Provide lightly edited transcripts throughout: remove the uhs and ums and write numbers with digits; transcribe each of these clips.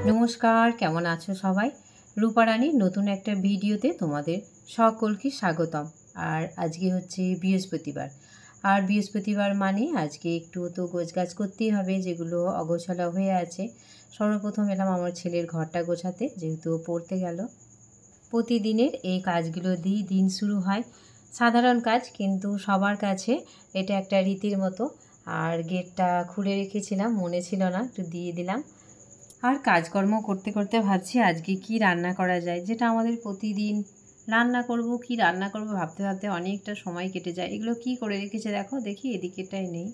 নমস্কার, কেমন আছো সবাই? রূপারানীর নতুন একটা ভিডিওতে তোমাদের সকলকে স্বাগতম। আর আজকে হচ্ছে বৃহস্পতিবার। আর বৃহস্পতিবার মানে আজকে একটু তো গোছগাছ করতেই হবে, যেগুলো অগোছালো হয়ে আছে। সর্বপ্রথম এলাম আমার ছেলের ঘরটা গোছাতে, যেহেতু পড়তে গেল। প্রতিদিনের এই কাজগুলো দিয়েই দিন শুরু হয়। সাধারণ কাজ, কিন্তু সবার কাছে এটা একটা রীতির মতো। আর গেটটা খুলে রেখেছিলাম, মনে ছিল না, একটু দিয়ে দিলাম। আর কাজকর্ম করতে করতে ভাবছি আজকে কি রান্না করা যায়, যেটা আমাদের প্রতিদিন রান্না করব। কি রান্না করব ভাবতে ভাবতে অনেকটা সময় কেটে যায়। এগুলো কি করে রেখেছে দেখো, দেখি এদিকেটাই নেই।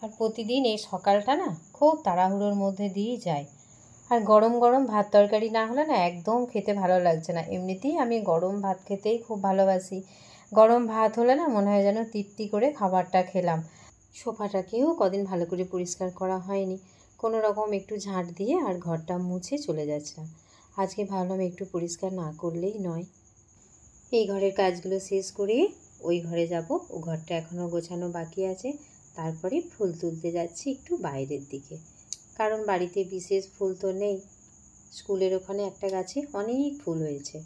আর প্রতিদিন এই সকালটা না খুব তাড়াহুড়োর মধ্যে দিয়েই যায়। আর গরম গরম ভাত তরকারি না হলে না একদম খেতে ভালো লাগছে না। এমনিতেই আমি গরম ভাত খেতেই খুব ভালোবাসি। গরম ভাত হলে না মনে হয় যেন তৃপ্তি করে খাবারটা খেলাম। সোফাটাকেও কদিন ভালো করে পরিষ্কার করা হয়নি, কোনো রকম একটু ঝাঁট দিয়ে আর ঘরটা মুছে চলে যাচ্ছিলাম। আজকে ভাবলাম একটু পরিষ্কার না করলেই নয়। এই ঘরের কাজগুলো শেষ করে ওই ঘরে যাব। ও ঘরটা এখনও গোছানো বাকি আছে। তারপরে ফুল তুলতে যাচ্ছি একটু বাইরের দিকে, কারণ বাড়িতে বিশেষ ফুল তো নেই। স্কুলের ওখানে একটা গাছে অনেক ফুল হয়েছে,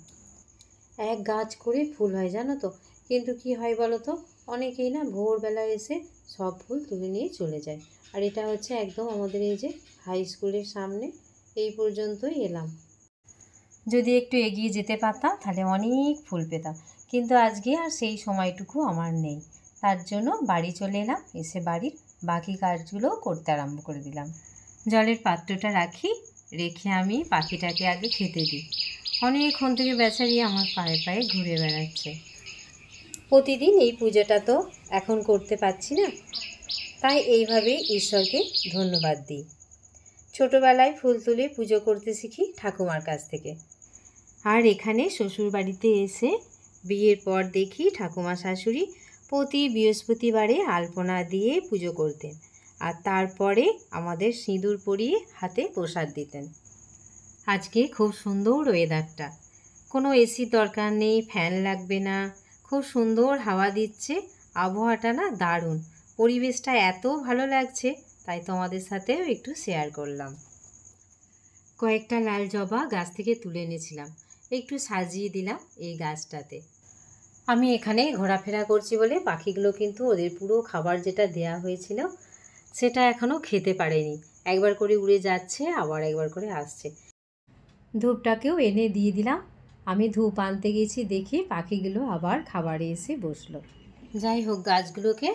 এক গাছ করে ফুল হয় জানো তো। কিন্তু কি হয় বলো তো, অনেকেই না ভোরবেলা এসে সব ফুল তুলে নিয়ে চলে যায়। আর এটা হচ্ছে একদম আমাদের এই যে হাই স্কুলের সামনে, এই পর্যন্তই এলাম। যদি একটু এগিয়ে যেতে পারতাম তাহলে অনেক ফুল পেতাম, কিন্তু আজকে আর সেই সময়টুকু আমার নেই। তার জন্য বাড়ি চলে এলাম। এসে বাড়ির বাকি কাজগুলো করতে আরম্ভ করে দিলাম। জলের পাত্রটা রেখে আমি পাখিটাকে আগে খেতে দিই। অনেকক্ষণ থেকে বেচারি আমার পায়ে পায়ে ঘুরে বেড়াচ্ছে। প্রতিদিন এই পুজোটা তো এখন করতে পারছি না, তাই এইভাবেই ঈশ্বরকে ধন্যবাদ দিই। ছোটোবেলায় ফুল তুলে পুজো করতে শিখি ঠাকুমার কাছ থেকে। আর এখানে শ্বশুর বাড়িতে এসে বিয়ের পর দেখি ঠাকুমা শাশুড়ি প্রতি বৃহস্পতিবারে আলপনা দিয়ে পুজো করতেন, আর তারপরে আমাদের সিঁদুর পরিয়ে হাতে প্রসাদ দিতেন। আজকে খুব সুন্দর ওয়েদারটা, কোনো এসির দরকার নেই, ফ্যান লাগবে না, খুব সুন্দর হাওয়া দিচ্ছে। আবহাওয়াটা না দারুণ, পরিবেশটা এত ভালো লাগছে, তাই তোমাদের সাথেও একটু শেয়ার করলাম। কয়েকটা লাল জবা গাছ থেকে তুলে এনেছিলাম, একটু সাজিয়ে দিলাম এই গাছটাতে। আমি এখানে ঘোরাফেরা করছি বলে পাখিগুলো কিন্তু ওদের পুরো খাবার যেটা দেয়া হয়েছিল সেটা এখনও খেতে পারেনি। একবার করে উড়ে যাচ্ছে, আবার একবার করে আসছে। ধূপটাকেও এনে দিয়ে দিলাম। আমি ধূপ আনতে গেছি দেখি পাখিগুলো আবার খাবারে এসে বসলো। যাই হোক, গাছগুলোকে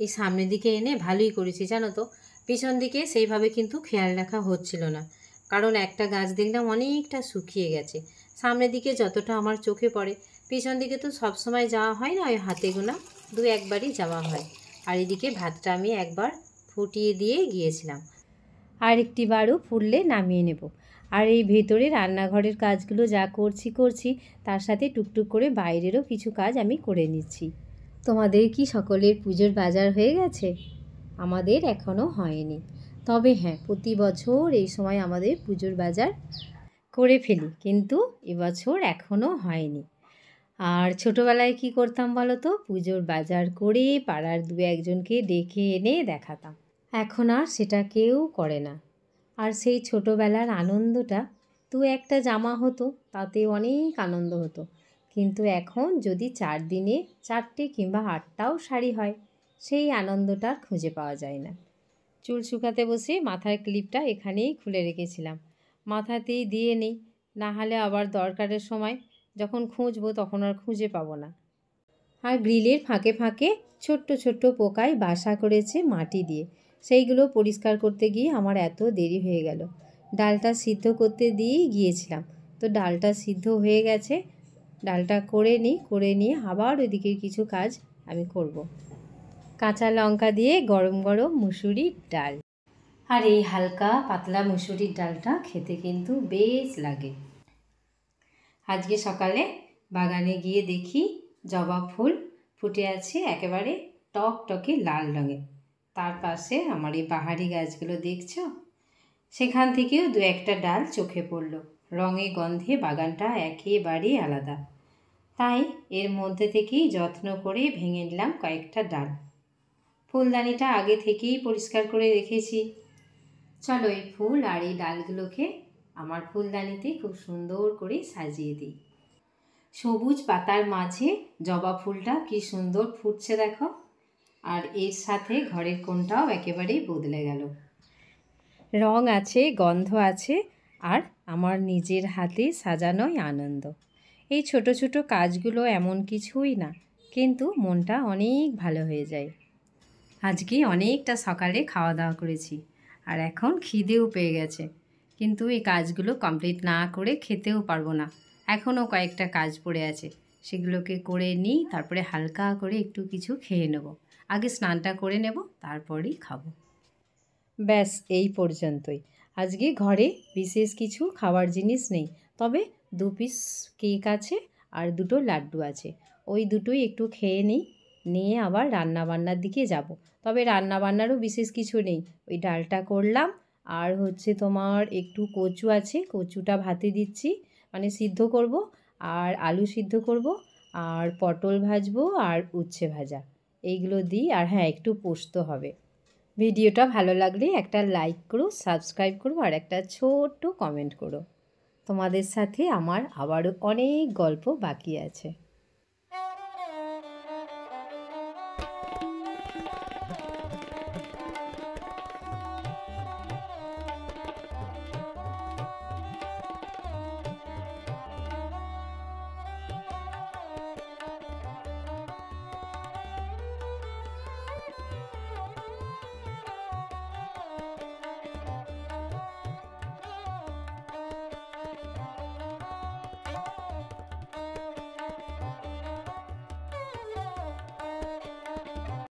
এই সামনের দিকে এনে ভালোই করেছি জানো তো। পিছন দিকে সেইভাবে কিন্তু খেয়াল রাখা হচ্ছিল না, কারণ একটা গাছ দেখলাম অনেকটা শুকিয়ে গেছে। সামনের দিকে যতটা আমার চোখে পড়ে, পিছন দিকে তো সবসময় যাওয়া হয় না, ওই হাতে গোনা দু একবারই যাওয়া হয়। আর এদিকে ভাতটা আমি একবার ফুটিয়ে দিয়ে গিয়েছিলাম, আর একটি বারও ফুললে নামিয়ে নেব। আর এই ভেতরে রান্নাঘরের কাজগুলো যা করছি তার সাথে টুকটুক করে বাইরেরও কিছু কাজ আমি করে নিচ্ছি। তোমাদের কি সকলের পুজোর বাজার হয়ে গেছে? আমাদের এখনও হয়নি, তবে হ্যাঁ, প্রতি বছর এই সময় আমাদের পুজোর বাজার করে ফেলি, কিন্তু এবছর এখনও হয়নি। আর ছোটোবেলায় কি করতাম বলো তো, পুজোর বাজার করে পাড়ার দু একজনকে ডেকে এনে দেখাতাম। এখন আর সেটা কেউ করে না। আর সেই ছোটোবেলার আনন্দটা, দু একটা জামা হতো তাতে অনেক আনন্দ হতো, কিন্তু এখন যদি 4 দিনে 4টে কিংবা 8টাও শাড়ি হয়, সেই আনন্দটা খুঁজে পাওয়া যায় না। চুল শুকাতে বসে মাথার ক্লিপটা এখানেই খুলে রেখেছিলাম, মাথাতেই দিয়ে নেই, না হলে আবার দরকারের সময় যখন খুঁজবো তখন আর খুঁজে পাবো না। আর গ্রিলের ফাঁকে ফাঁকে ছোট্ট ছোট্ট পোকায় বাসা করেছে মাটি দিয়ে, সেইগুলো পরিষ্কার করতে গিয়ে আমার এত দেরি হয়ে গেল। ডালটা সিদ্ধ করতে দিয়েই গিয়েছিলাম, তো ডালটা সিদ্ধ হয়ে গেছে। ডালটা করে নিয়ে আবার ওইদিকে কিছু কাজ আমি করব। কাঁচা লঙ্কা দিয়ে গরম গরম মুসুরির ডাল, আর এই হালকা পাতলা মুসুরির ডালটা খেতে কিন্তু বেশ লাগে। আজকে সকালে বাগানে গিয়ে দেখি জবা ফুল ফুটে আছে একেবারে টকটকে লাল রঙের। তার পাশে আমার এই বাহারি গাছগুলো দেখছো, সেখান থেকেও দু একটা ডাল চোখে পড়লো। রঙে গন্ধে বাগানটা একেবারেই আলাদা, তাই এর মধ্যে থেকেই যত্ন করে ভেঙে নিলাম কয়েকটা ডাল। ফুলদানিটা আগে থেকেই পরিষ্কার করে রেখেছি। চলো এই ফুল আর এই ডালগুলোকে আমার ফুলদানিতে খুব সুন্দর করে সাজিয়ে দিই। সবুজ পাতার মাঝে জবা ফুলটা কি সুন্দর ফুটছে দেখো, আর এর সাথে ঘরের কোণটাও একেবারেই বদলে গেল। রং আছে, গন্ধ আছে, আর আমার নিজের হাতে সাজানোই আনন্দ। এই ছোট ছোট কাজগুলো এমন কিছুই না, কিন্তু মনটা অনেক ভালো হয়ে যায়। আজকে অনেকটা সকালে খাওয়া দাওয়া করেছি, আর এখন খিদেও পেয়ে গেছে, কিন্তু এই কাজগুলো কমপ্লিট না করে খেতেও পারবো না। এখনও কয়েকটা কাজ পড়ে আছে, সেগুলোকে করে নিই, তারপরে হালকা করে একটু কিছু খেয়ে নেব। আগে স্নানটা করে নেব, তারপরেই খাবো। ব্যাস এই পর্যন্তই। আজকে ঘরে বিশেষ কিছু খাওয়ার জিনিস নেই, তবে 2 পিস কেক আছে আর 2টো লাড্ডু আছে। ওই দুটোই একটু খেয়ে নিয়ে আবার রান্নাবান্নার দিকে যাব। তবে রান্নাবান্নারও বিশেষ কিছু নেই, ওই ডালটা করলাম, আর হচ্ছে তোমার একটু কচু আছে, কচুটা ভাতে দিচ্ছি, মানে সিদ্ধ করব, আর আলু সিদ্ধ করব, আর পটল ভাজবো, আর উচ্ছে ভাজা, এইগুলো দিই। আর হ্যাঁ, একটু পোস্ত হবে। ভিডিওটা ভালো লাগলে একটা লাইক করো, সাবস্ক্রাইব করো, আর একটা ছোট্ট কমেন্ট করো। তোমাদের সাথে আমার আবারও অনেক গল্প বাকি আছে।